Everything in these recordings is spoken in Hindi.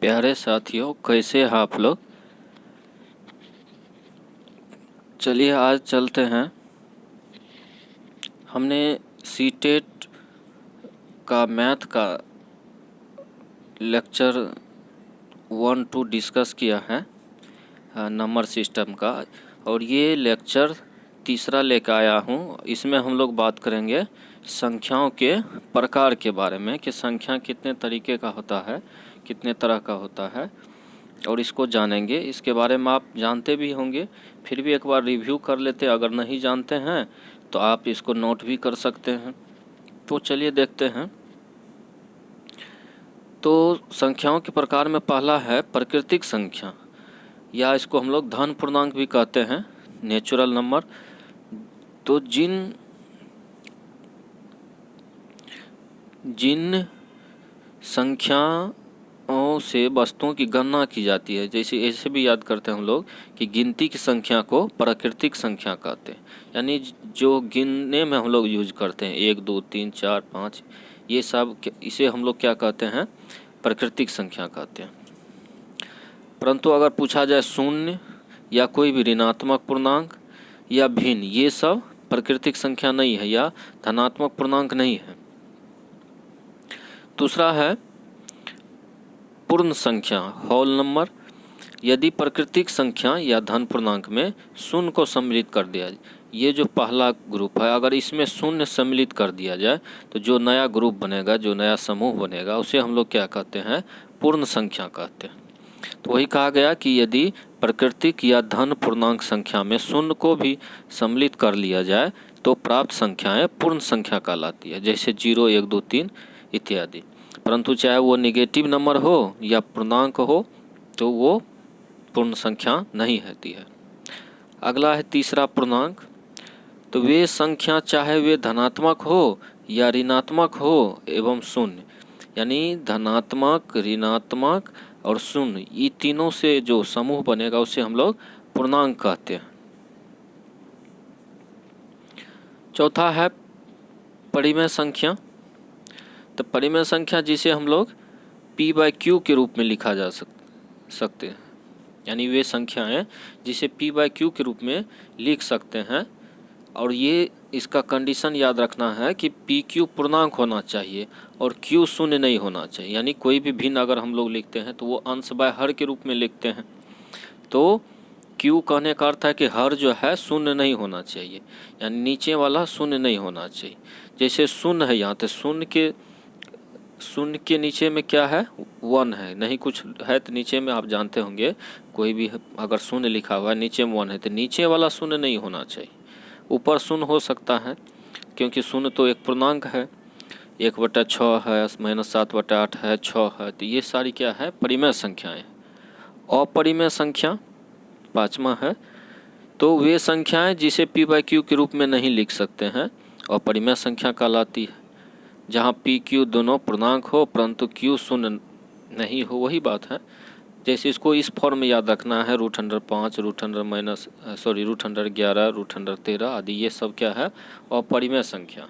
प्यारे साथियों, कैसे हैं आप लोग। चलिए आज चलते हैं। हमने सीटेट का मैथ का लेक्चर 1-2 डिस्कस किया है, नंबर सिस्टम का, और ये लेक्चर तीसरा लेकर आया हूँ। इसमें हम लोग बात करेंगे संख्याओं के प्रकार के बारे में कि संख्या कितने तरीके का होता है, कितने तरह का होता है, और इसको जानेंगे। इसके बारे में आप जानते भी होंगे, फिर भी एक बार रिव्यू कर लेते हैं। अगर नहीं जानते हैं तो आप इसको नोट भी कर सकते हैं। तो चलिए देखते हैं। तो संख्याओं के प्रकार में पहला है प्राकृतिक संख्या, या इसको हम लोग धन पूर्णांक भी कहते हैं, नेचुरल नंबर। तो जिन संख्याओं से वस्तुओं की गणना की जाती है, जैसे ऐसे भी याद करते हैं हम लोग कि गिनती की संख्या को प्राकृतिक संख्या कहते हैं। यानी जो गिनने में हम लोग यूज करते हैं 1 2 3 4 5, ये सब इसे हम लोग क्या कहते हैं, प्राकृतिक संख्या कहते हैं। परंतु अगर पूछा जाए शून्य या कोई भी ऋणात्मक पूर्णांक या भिन्न, ये सब प्राकृतिक संख्या नहीं है या धनात्मक पूर्णांक नहीं है। दूसरा है पूर्ण संख्या, होल नंबर। यदि प्राकृतिक संख्या या धन पूर्णांक में शून्य को सम्मिलित कर दिया जाए, ये जो पहला ग्रुप है, अगर इसमें शून्य सम्मिलित कर दिया जाए तो जो नया ग्रुप बनेगा, जो नया समूह बनेगा, उसे हम लोग क्या कहते हैं, पूर्ण संख्या कहते हैं। तो वही कहा गया कि यदि प्राकृतिक या धन पूर्णांक संख्या में शून्य को भी सम्मिलित कर लिया जाए तो प्राप्त संख्याएं पूर्ण संख्या कहलाती है, जैसे 0 1 2 3 इत्यादि। परंतु चाहे वो निगेटिव नंबर हो या पूर्णांक हो तो वो पूर्ण संख्या नहीं होती है। अगला है तीसरा पूर्णांक। तो वे संख्या चाहे वे धनात्मक हो या ऋणात्मक हो एवं शून्य, यानी धनात्मक, ऋणात्मक और शून्य, ये तीनों से जो समूह बनेगा उसे हम लोग पूर्णांक कहते हैं। चौथा है परिमेय संख्या। तो परिमेय संख्या जिसे हम लोग p/q के रूप में लिखा जा सकते हैं, यानी वे संख्याएं जिसे p/q के रूप में लिख सकते हैं। और ये इसका कंडीशन याद रखना है कि pq पूर्णांक होना चाहिए और q शून्य नहीं होना चाहिए। यानी कोई भी भिन्न अगर हम लोग लिखते हैं तो वो अंश बाय हर के रूप में लिखते हैं। तो q कहने का अर्थ है कि हर जो है शून्य नहीं होना चाहिए, यानी नीचे वाला शून्य नहीं होना चाहिए। जैसे शून्य है यहाँ, तो शून्य के नीचे में क्या है, 1 है, नहीं कुछ है तो नीचे में आप जानते होंगे, कोई भी अगर शून्य लिखा हुआ है नीचे में 1 है तो नीचे वाला शून्य नहीं होना चाहिए। ऊपर शून्य हो सकता है क्योंकि शून्य तो एक पूर्णांक है, 1/6 है, -7/8 है, 6 है। तो ये सारी क्या है, परिमेय संख्याएं। अपरिमेय संख्या पांचवा है। तो वे संख्याएं जिसे p/q के रूप में नहीं लिख सकते हैं अपरिमेय संख्या कहलाती है। जहाँ p/q दोनों पूर्णांक हो परंतु q शून्य नहीं हो, वही बात है। जैसे इसको इस फॉर्म में याद रखना है, √5, √11, √13 आदि, ये सब क्या है, अपरिमेय संख्या।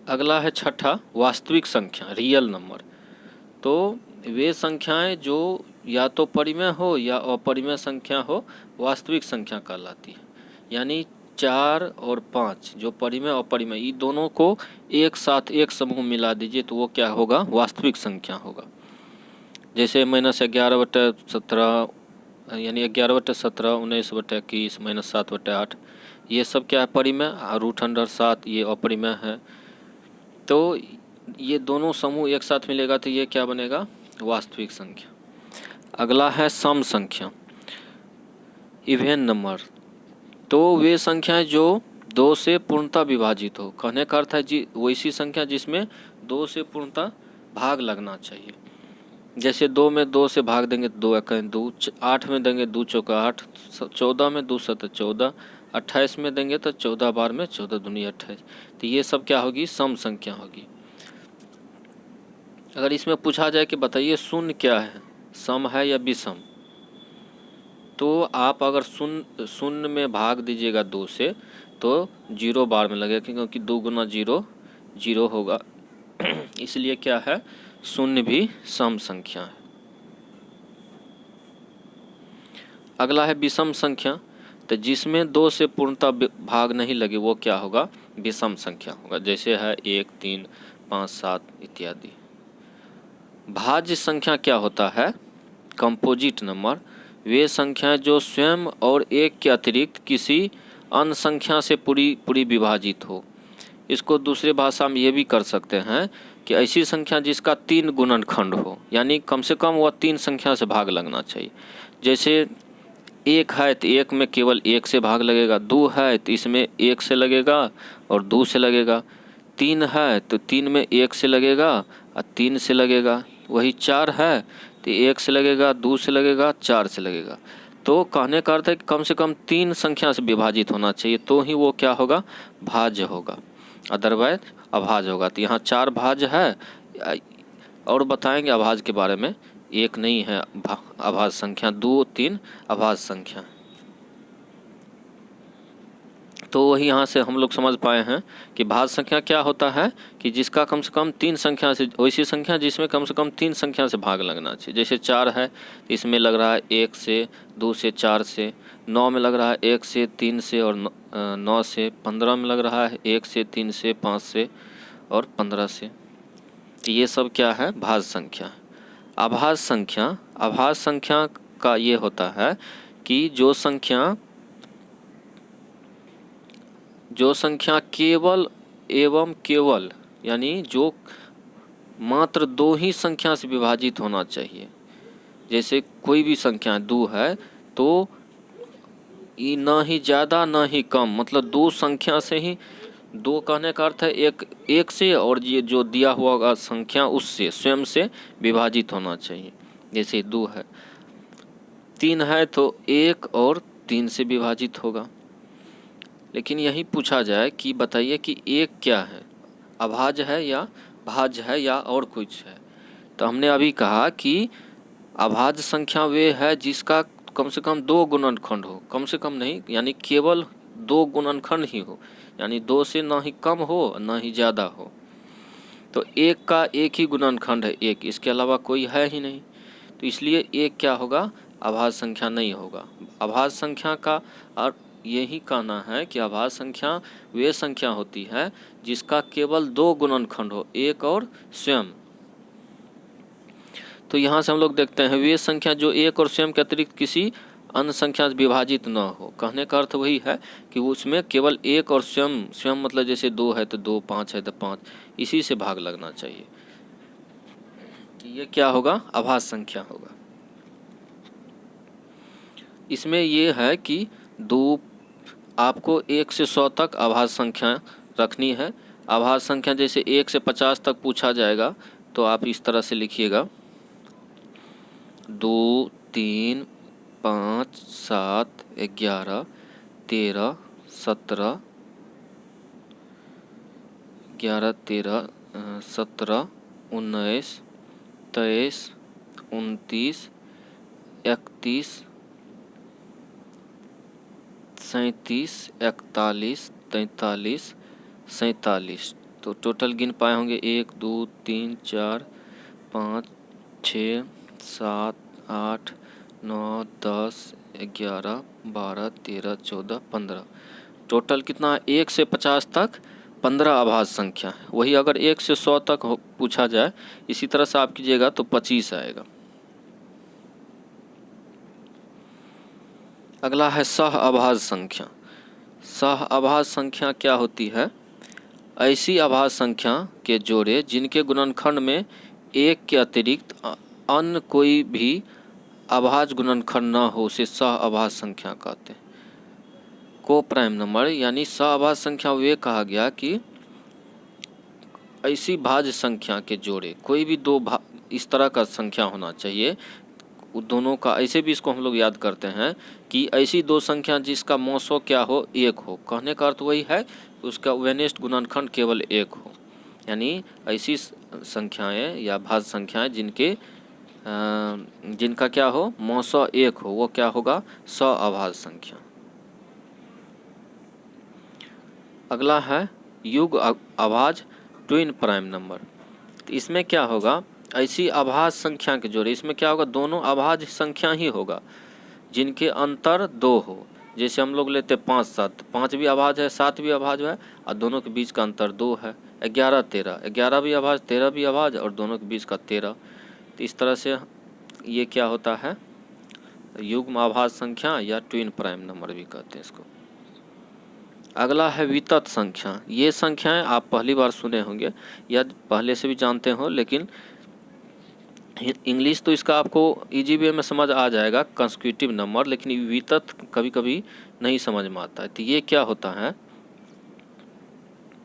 अगला है छठा वास्तविक संख्या, रियल नंबर। तो वे संख्याएं जो या तो परिमेय हो या अपरिमेय संख्या हो, वास्तविक संख्या कहलाती है। यानी 4 और 5 जो परिमेय और अपरिमेय, ये दोनों को एक साथ एक समूह मिला दीजिए तो वो क्या होगा, वास्तविक संख्या होगा। जैसे -11/17, यानी 11/17, 19/21, -7/8, ये सब क्या है, परिमेय। और √7 ये अपरिमेय है। तो ये दोनों समूह एक साथ मिलेगा तो ये क्या बनेगा, वास्तविक संख्या। अगला है सम संख्या, इवन नंबर। तो वे संख्याएं जो 2 से पूर्णतः विभाजित हो, कहने का अर्थ है वैसी संख्या जिसमें 2 से पूर्णतः भाग लगना चाहिए। जैसे 2 में 2 से भाग देंगे तो 2 × 2, 8 में देंगे 2 चौका 8, 14 में 2 7 14, 28 में देंगे तो 14 बार में 14 दूनी 28। तो ये सब क्या होगी, सम संख्या होगी। अगर इसमें पूछा जाए कि बताइए शून्य क्या है, सम है या विषम, तो आप अगर शून्य में भाग दीजिएगा 2 से तो 0 बार में लगेगा, क्योंकि 2 × 0 0 होगा। इसलिए क्या है, शून्य भी सम संख्या है। अगला है विषम संख्या। तो जिसमें 2 से पूर्णतः भाग नहीं लगे वो क्या होगा? विषम संख्या होगा। जैसे है 1, 3, 5, 7 इत्यादि। भाज्य संख्या क्या होता है? Composite number. वे संख्याएं जो स्वयं और एक के अतिरिक्त किसी अन्य संख्या से पूरी विभाजित हो। इसको दूसरी भाषा में ये भी कर सकते हैं कि ऐसी संख्या जिसका 3 गुणनखंड हो, यानी कम से कम वह 3 संख्या से भाग लगना चाहिए। जैसे 1 है तो 1 में केवल 1 से भाग लगेगा, 2 है तो इसमें 1 से लगेगा और 2 से लगेगा, 3 है तो 3 में 1 से लगेगा और 3 से लगेगा, वही 4 है तो 1 से लगेगा, 2 से लगेगा, 4 से लगेगा। तो कहने का अर्थ है कि कम से कम 3 संख्या से विभाजित होना चाहिए, तो ही वो क्या होगा? भाज्य होगा, अदरवाइज अभाज्य होगा। तो यहाँ 4 भाज्य है, और बताएंगे अभाज्य के बारे में। 1 नहीं है अभाज्य संख्या, 2, 3 अभाज्य संख्या। तो वही यहाँ से हम लोग समझ पाए हैं कि भाज्य संख्या क्या होता है कि जिसका कम से कम 3 संख्या से, वैसी संख्या जिसमें कम से कम 3 संख्या से भाग लगना चाहिए। जैसे 4 है, इसमें लग रहा है 1 से, 2 से, 4 से। 9 में लग रहा है 1 से, 3 से और 9 से। 15 में लग रहा है 1 से, 3 से, 5 से और 15 से। तो ये सब क्या है? भाज्य संख्या। अभाज्य संख्या का ये होता है कि जो संख्या केवल एवं केवल, यानी जो मात्र 2 ही संख्या से विभाजित होना चाहिए। जैसे कोई भी संख्या 2 है तो ये ना ही ज़्यादा ना ही कम, मतलब 2 संख्या से ही, 2 कहने का अर्थ है एक से, और ये जो दिया हुआ संख्या उससे स्वयं से विभाजित होना चाहिए। जैसे 2 है, 3 है तो 1 और 3 से विभाजित होगा। लेकिन यही पूछा जाए कि बताइए कि 1 क्या है? अभाज्य है या भाज्य है या और कुछ है? तो हमने अभी कहा कि अभाज्य संख्या वे है जिसका कम से कम 2 गुणनखंड हो, कम से कम नहीं, यानी केवल 2 गुणनखंड ही हो, यानी 2 से ना ही कम हो ना ही ज़्यादा हो। तो 1 का एक ही गुणनखंड है 1, इसके अलावा कोई है ही नहीं। तो इसलिए 1 क्या होगा? अभाज्य संख्या नहीं होगा। अभाज्य संख्या का अर्थ यही कहना है कि अभाज्य संख्या वे संख्या होती है जिसका केवल 2 गुणनखंड हो, 1 और स्वयं। तो यहाँ से हम लोग देखते हैं वे संख्या जो 1 और स्वयं के अतिरिक्त किसी अन्य संख्या से विभाजित न हो। कहने का अर्थ वही है कि उसमें केवल 1 और स्वयं मतलब जैसे 2 है तो 2, 5 है तो 5, इसी से भाग लगना चाहिए। ये क्या होगा? अभाज्य संख्या होगा। इसमें ये है कि 2 आपको 1 से 100 तक अभाज्य संख्या रखनी है। अभाज्य संख्या जैसे 1 से 50 तक पूछा जाएगा तो आप इस तरह से लिखिएगा 2, 3, 5, 7, 11, 13, 17, 17, 19, 23, 29, 31, 37, 41, 43, 47। तो टोटल गिन पाए होंगे 1, 2, 3, 4, 5, 6, 7, 8, 9, 10, 11, 12, 13, 14, 15। टोटल कितना? 1 से 50 तक 15 अभाज्य संख्या है। वही अगर 1 से 100 तक पूछा जाए इसी तरह से आप कीजिएगा तो 25 आएगा। अगला है सह अभाज्य संख्या। सह अभाज्य संख्या क्या होती है? ऐसी अभाज्य संख्या के जोड़े जिनके गुणनखंड में 1 के अतिरिक्त अन्य कोई भी अभाज्य गुणनखंड न हो उसे सह अभाज्य संख्या कहते हैं। को प्राइम नंबर यानी सह अभाज्य संख्या वे कहा गया कि ऐसी भाज्य संख्या के जोड़े, कोई भी 2 इस तरह का संख्या होना चाहिए, दोनों का ऐसे भी इसको हम लोग याद करते हैं कि ऐसी 2 संख्या जिसका मौसो क्या हो? 1 हो। कहने का अर्थ वही है कि उसका वेनेस्ट गुणनखंड केवल 1 हो, यानी ऐसी संख्याएं या भाज्य संख्याएं जिनका क्या हो? मौसो 1 हो, वो क्या होगा? सह अभाज्य संख्या। अगला है युग्म अभाज्य ट्विन प्राइम नंबर। तो इसमें क्या होगा? ऐसी अभाज्य संख्या के जोड़े, इसमें क्या होगा, दोनों अभाज्य संख्या ही होगा जिनके अंतर 2 हो। जैसे हम लोग लेते 5 7, 5 भी अभाज्य है, 7 भी अभाज्य है, और दोनों के बीच का अंतर 2 है। 11 13, 11 भी अभाज्य, 13 भी अभाज्य, और दोनों के बीच का 13। तो इस तरह से ये क्या होता है, युग्म अभाज्य संख्या या ट्विन प्राइम नंबर भी कहते हैं इसको। अगला है वितत संख्या। ये संख्याएं आप पहली बार सुने होंगे या पहले से भी जानते हो, लेकिन इंग्लिश तो इसका आपको इजी वे में समझ आ जाएगा, कंसेक्यूटिव नंबर, लेकिन वितत कभी कभी नहीं समझ में आता है। तो ये क्या होता है,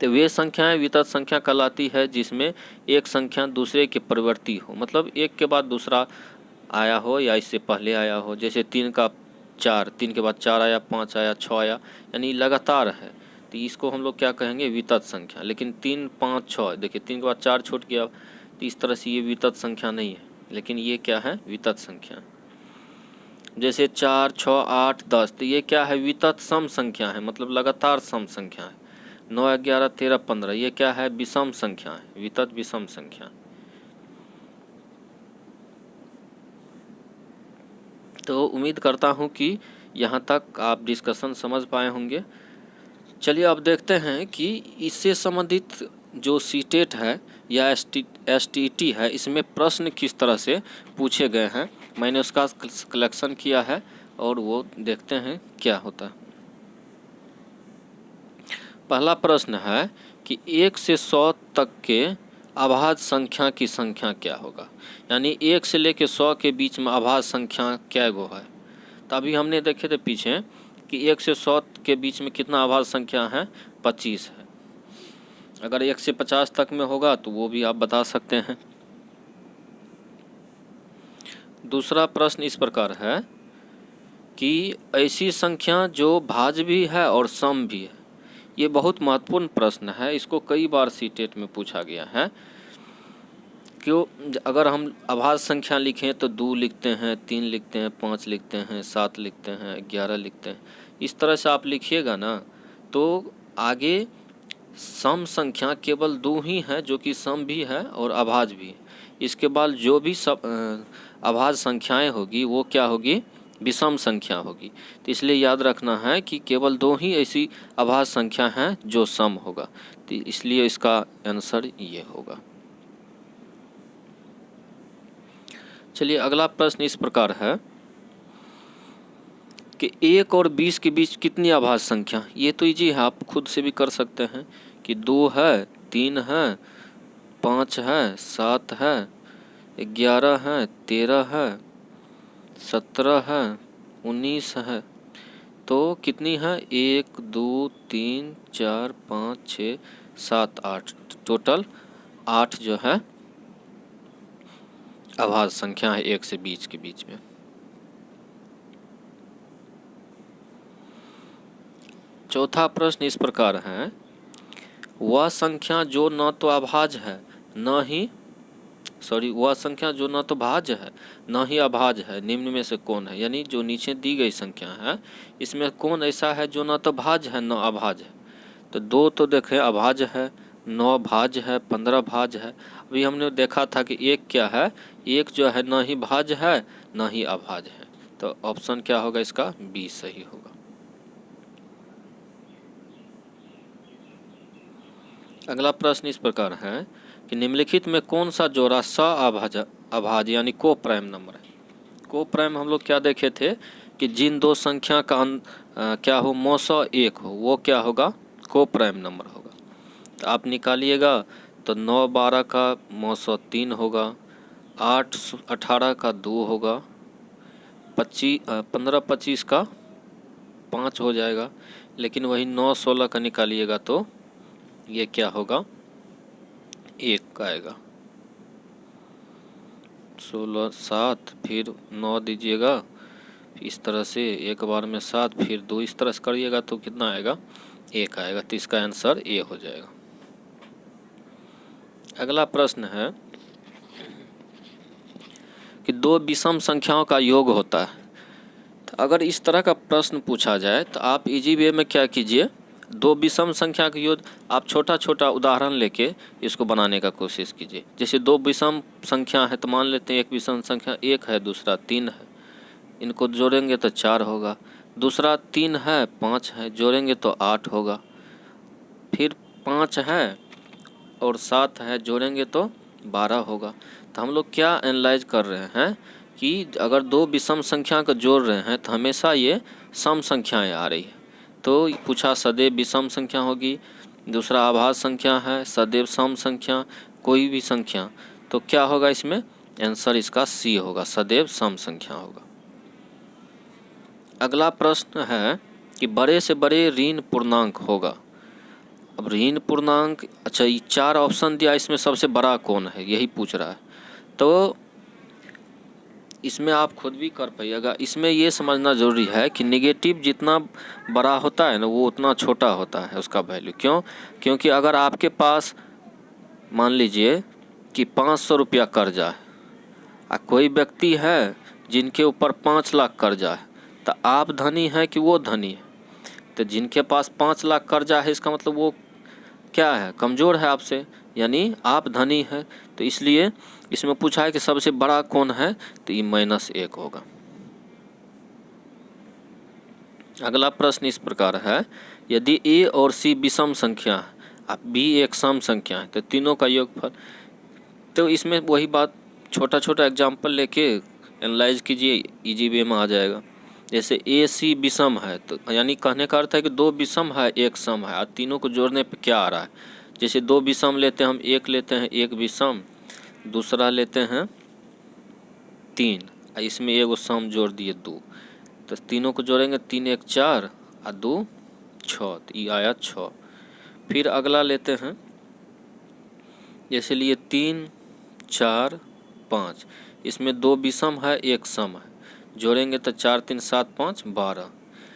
तो वे संख्याएं वितत संख्या कहलाती है जिसमें एक संख्या दूसरे के परिवर्ती हो, मतलब एक के बाद दूसरा आया हो या इससे पहले आया हो। जैसे 3 का 4, 3 के बाद 4 आया, 5 आया, 6 आया, यानी लगातार है, तो इसको हम लोग क्या कहेंगे, वितत संख्या। लेकिन 3 5 6, देखिए 3 के बाद 4 छूट गया, तो इस तरह से ये वितत संख्या नहीं है, लेकिन ये क्या है, वितत संख्या। जैसे 4 6 8 10, तो ये क्या है, वितत सम संख्या है, मतलब लगातार सम संख्या है। 9 11 13 15, ये क्या है, विषम संख्या है, वितत विषम संख्या। तो उम्मीद करता हूँ कि यहाँ तक आप डिस्कशन समझ पाए होंगे। चलिए अब देखते हैं कि इससे संबंधित जो सीटेट है या एसटीटी है, इसमें प्रश्न किस तरह से पूछे गए हैं। मैंने उसका कलेक्शन किया है और वो देखते हैं क्या होता है। पहला प्रश्न है कि 1 से 100 तक के अभाज्य संख्या की संख्या क्या होगा, यानी 1 से लेकर 100 के बीच में अभाज्य संख्या क्या गो है। तो अभी हमने देखे थे पीछे कि 1 से 100 के बीच में कितना अभाज्य संख्या है, 25 है। अगर 1 से 50 तक में होगा तो वो भी आप बता सकते हैं। दूसरा प्रश्न इस प्रकार है कि ऐसी संख्या जो भाज्य भी है और सम भी है। ये बहुत महत्वपूर्ण प्रश्न है, इसको कई बार सीटेट में पूछा गया है। क्यों, अगर हम अभाज्य संख्या लिखें तो 2 लिखते हैं, 3 लिखते हैं, 5 लिखते हैं, 7 लिखते हैं, 11 लिखते हैं। इस तरह से आप लिखिएगा ना, तो आगे सम संख्या केवल 2 ही है जो कि सम भी है और अभाज्य भी है। इसके बाद जो भी सब अभाज्य संख्याएं होगी वो क्या होगी, विषम संख्या होगी। तो इसलिए याद रखना है कि केवल 2 ही ऐसी अभाज्य संख्या हैं जो सम होगा, तो इसलिए इसका आंसर ये होगा। चलिए अगला प्रश्न इस प्रकार है कि 1 और 20 के बीच कितनी अभाज्य संख्या। ये तो इजी है, आप खुद से भी कर सकते हैं कि 2 है, 3 है, 5 है, 7 है, 11 है, 13 है, 17 है, 19 है। तो कितनी है, 1 2 3 4 5 6 7 8, टोटल 8 जो है अभाज्य संख्या है 1 से 20 के बीच में। चौथा प्रश्न इस प्रकार है, वह संख्या जो न तो अभाज्य है न ही वह संख्या जो न तो भाज्य है न ही अभाज्य है, निम्न में से कौन है। यानी जो नीचे दी गई संख्या है इसमें कौन ऐसा है जो न तो भाज्य है न अभाज्य है। तो 2 तो देखें अभाज्य है, 9 भाज्य है, 15 भाज्य है। अभी हमने देखा था कि 1 क्या है, 1 जो है न ही भाज्य है न ही अभाज्य है। तो ऑप्शन क्या होगा इसका, बी सही होगा। अगला प्रश्न इस प्रकार है कि निम्नलिखित में कौन सा जोड़ा अभाज्य यानी को प्राइम नंबर है। को प्राइम हम लोग क्या देखे थे कि जिन 2 संख्या का क्या हो मौसा 1 हो वो क्या होगा, को प्राइम नंबर होगा। तो आप निकालिएगा तो 9 12 का मौसा 3 होगा, 8 18 का 2 होगा, 15 25 का 5 हो जाएगा। लेकिन वही 9 16 का निकालिएगा तो ये क्या होगा, 1 का आएगा। 16 7 फिर 9 दीजिएगा, इस तरह से एक बार में 7 फिर 2, इस तरह से करिएगा तो कितना आएगा, 1 आएगा। तो इसका आंसर ए हो जाएगा। अगला प्रश्न है कि 2 विषम संख्याओं का योग होता है। तो अगर इस तरह का प्रश्न पूछा जाए तो आप इजी वे में क्या कीजिए, दो विषम संख्या का योग आप छोटा छोटा उदाहरण लेके इसको बनाने का कोशिश कीजिए। जैसे दो विषम संख्या है तो मान लेते हैं एक विषम संख्या 1 है, दूसरा 3 है, इनको जोड़ेंगे तो 4 होगा। दूसरा 3 है, 5 है, जोड़ेंगे तो 8 होगा। फिर 5 है और 7 है, जोड़ेंगे तो 12 होगा। तो हम लोग क्या एनालाइज कर रहे हैं कि अगर दो विषम संख्या को जोड़ रहे हैं तो हमेशा ये सम संख्याएं आ रही है। तो पूछा सदैव विषम संख्या होगी, दूसरा आभास संख्या है, सदैव सम संख्या, कोई भी संख्या, तो क्या होगा इसमें आंसर इसका सी होगा, सदैव सम संख्या होगा। अगला प्रश्न है कि बड़े से बड़े ऋण पूर्णांक होगा। अब ऋण पूर्णांक, अच्छा ये 4 ऑप्शन दिया, इसमें सबसे बड़ा कौन है यही पूछ रहा है। तो इसमें आप खुद भी कर पाइएगा। इसमें ये समझना ज़रूरी है कि नेगेटिव जितना बड़ा होता है ना वो उतना छोटा होता है उसका वैल्यू। क्यों? क्योंकि अगर आपके पास मान लीजिए कि 500 रुपया कर्जा है और कोई व्यक्ति है जिनके ऊपर 5 लाख कर्जा है, तो आप धनी हैं कि वो धनी है? तो जिनके पास 5 लाख कर्जा है इसका मतलब वो क्या है, कमज़ोर है आपसे, यानी आप धनी है। तो इसलिए इसमें पूछा है कि सबसे बड़ा कौन है, तो ये -1 होगा। अगला प्रश्न इस प्रकार है, यदि a और c विषम संख्या है और b एक सम संख्या है तो तीनों का योगफल। तो इसमें वही बात छोटा छोटा एग्जाम्पल लेके एनालाइज कीजिए, इजी वे में आ जाएगा। जैसे ए सी विषम है तो यानी कहने का अर्थ है कि दो विषम है एक सम है, और तीनों को जोड़ने पे क्या आ रहा है। जैसे दो विषम लेते हैं हम, एक लेते हैं एक विषम, दूसरा लेते हैं 3, इसमें एगो सम जोड़ दिए 2, तो तीनों को जोड़ेंगे 3 1 4 और 2 6, तो ये आया 6। फिर अगला लेते हैं, जैसे लिए 3 4 5, इसमें दो विषम है एक सम है, जोड़ेंगे तो 4 3 7 5 12।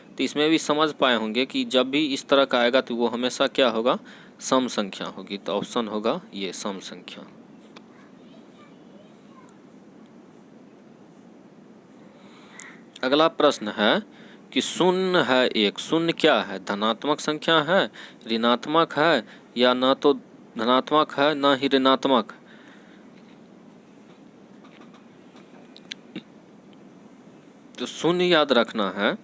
तो इसमें भी समझ पाए होंगे कि जब भी इस तरह का आएगा तो वो हमेशा क्या होगा, सम संख्या होगी। तो ऑप्शन होगा ये सम संख्या। अगला प्रश्न है कि शून्य है एक, शून्य क्या है, धनात्मक संख्या है, ऋणात्मक है, या न तो धनात्मक है न ही ऋणात्मक है। तो शून्य याद रखना है,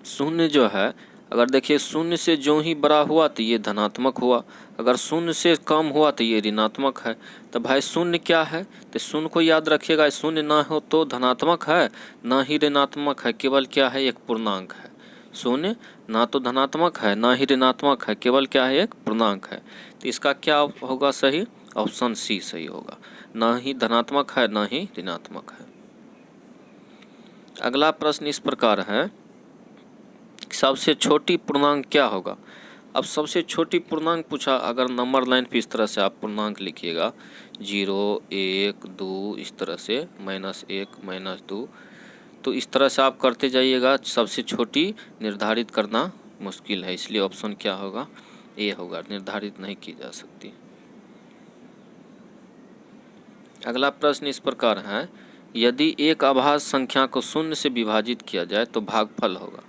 शून्य जो है, अगर देखिए शून्य से जो ही बड़ा हुआ तो ये धनात्मक हुआ, अगर शून्य से कम हुआ तो ये ऋणात्मक है। तो भाई शून्य क्या है, तो शून्य को याद रखिएगा, शून्य ना हो तो धनात्मक है ना ही ऋणात्मक है, केवल क्या है एक पूर्णांक है। शून्य ना तो धनात्मक है ना ही ऋणात्मक है, केवल क्या है एक पूर्णांक है। तो इसका क्या होगा सही, ऑप्शन सी सही होगा, ना ही धनात्मक है ना ही ऋणात्मक है। अगला प्रश्न इस प्रकार है, सबसे छोटी पूर्णांक क्या होगा। अब सबसे छोटी पूर्णांक पूछा, अगर नंबर लाइन पे इस तरह से आप पूर्णांक लिखिएगा 0 1 2 इस तरह से -1 -2, तो इस तरह से आप करते जाइएगा, सबसे छोटी निर्धारित करना मुश्किल है, इसलिए ऑप्शन क्या होगा, ए होगा, निर्धारित नहीं की जा सकती। अगला प्रश्न इस प्रकार है, यदि एक अभाज्य संख्या को शून्य से विभाजित किया जाए तो भागफल होगा।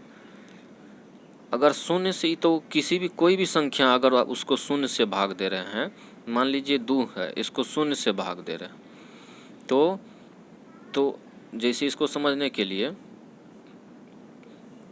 अगर शून्य से, तो किसी भी कोई भी संख्या अगर आप उसको शून्य से भाग दे रहे हैं, मान लीजिए 2 है, इसको शून्य से भाग दे रहे हैं, तो जैसे इसको समझने के लिए,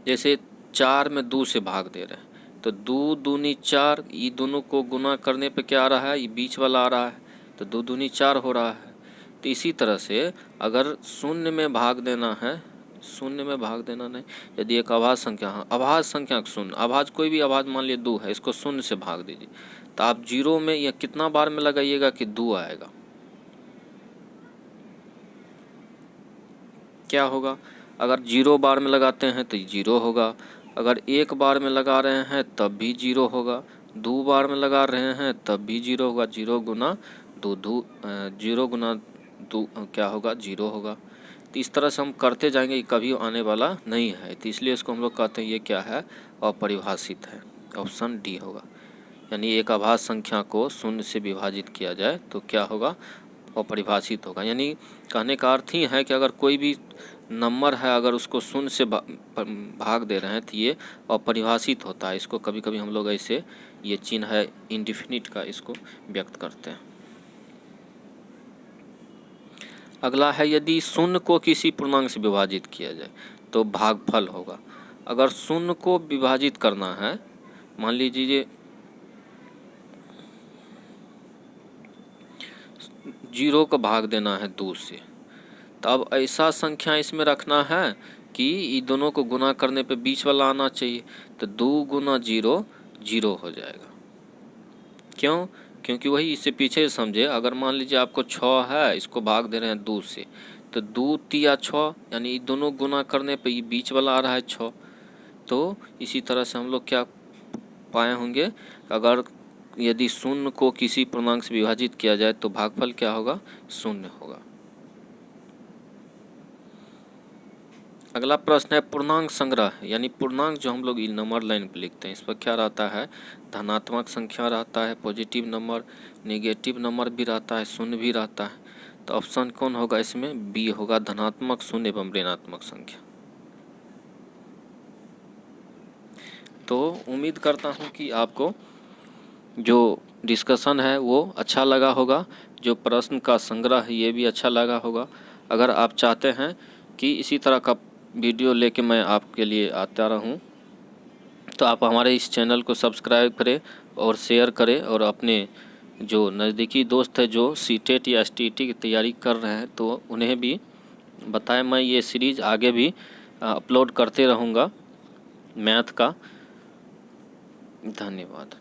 जैसे 4 में 2 से भाग दे रहे हैं तो 2 दूनी 4, ये दोनों को गुना करने पे क्या आ रहा है, ये बीच वाला आ रहा है, तो 2 दूनी 4 हो रहा है। तो इसी तरह से अगर शून्य में भाग देना है, शून्य में भाग देना नहीं, यदि एक अभाज्य संख्या, हाँ अभाज्य संख्या शून्य, अभाज्य कोई भी अभाज्य मान लिए 2 है, इसको शून्य से भाग दीजिए, तो आप 0 में या कितना बार में लगाइएगा कि 2 आएगा, क्या होगा। अगर 0 बार में लगाते हैं तो 0 होगा, अगर 1 बार में लगा रहे हैं तब भी 0 होगा, 2 बार में लगा रहे हैं तब भी 0 होगा, 0 गुना 2 0 गुना 2 क्या होगा, 0 होगा। तो इस तरह से हम करते जाएंगे, कभी आने वाला नहीं है, तो इसलिए इसको हम लोग कहते हैं ये क्या है, अपरिभाषित है, ऑप्शन डी होगा। यानी एक अभाज्य संख्या को शून्य से विभाजित किया जाए तो क्या होगा, अपरिभाषित होगा। यानी कहने का अर्थ ही है कि अगर कोई भी नंबर है, अगर उसको शून्य से भाग दे रहे हैं तो ये अपरिभाषित होता है। इसको कभी कभी हम लोग ऐसे, ये चिन्ह है इंडिफिनिट का, इसको व्यक्त करते हैं। अगला है यदि शून्य को किसी पूर्णांक से विभाजित किया जाए तो भागफल होगा। अगर शून्य को विभाजित करना है, मान लीजिए 0 का भाग देना है 2 से, तो अब ऐसा संख्या इसमें रखना है कि ये दोनों को गुना करने पे बीच वाला आना चाहिए। तो 2 गुना 0 0 हो जाएगा। क्यों? क्योंकि वही इससे पीछे समझे, अगर मान लीजिए आपको 6 है, इसको भाग दे रहे हैं 2 से, तो 2 तिया 6, यानी दोनों गुना करने पे ये बीच वाला आ रहा है 6। तो इसी तरह से हम लोग क्या पाए होंगे, अगर यदि शून्य को किसी पूर्णांक से विभाजित किया जाए तो भागफल क्या होगा, शून्य होगा। अगला प्रश्न है पूर्णांक संग्रह, यानी पूर्णांक जो हम लोग नंबर लाइन पे लिखते हैं, इस पर क्या रहता है, धनात्मक संख्या रहता है, पॉजिटिव नंबर, नेगेटिव नंबर भी रहता है, शून्य भी रहता है। तो ऑप्शन कौन होगा इसमें, बी होगा, धनात्मक, शून्य एवं ऋणात्मक संख्या। तो उम्मीद करता हूँ कि आपको जो डिस्कशन है वो अच्छा लगा होगा, जो प्रश्न का संग्रह है ये भी अच्छा लगा होगा। अगर आप चाहते हैं कि इसी तरह का वीडियो लेके मैं आपके लिए आता रहूं, तो आप हमारे इस चैनल को सब्सक्राइब करें और शेयर करें, और अपने जो नज़दीकी दोस्त है जो सीटेट या एसटीईटी की तैयारी कर रहे हैं तो उन्हें भी बताएं। मैं ये सीरीज़ आगे भी अपलोड करते रहूँगा मैथ का। धन्यवाद।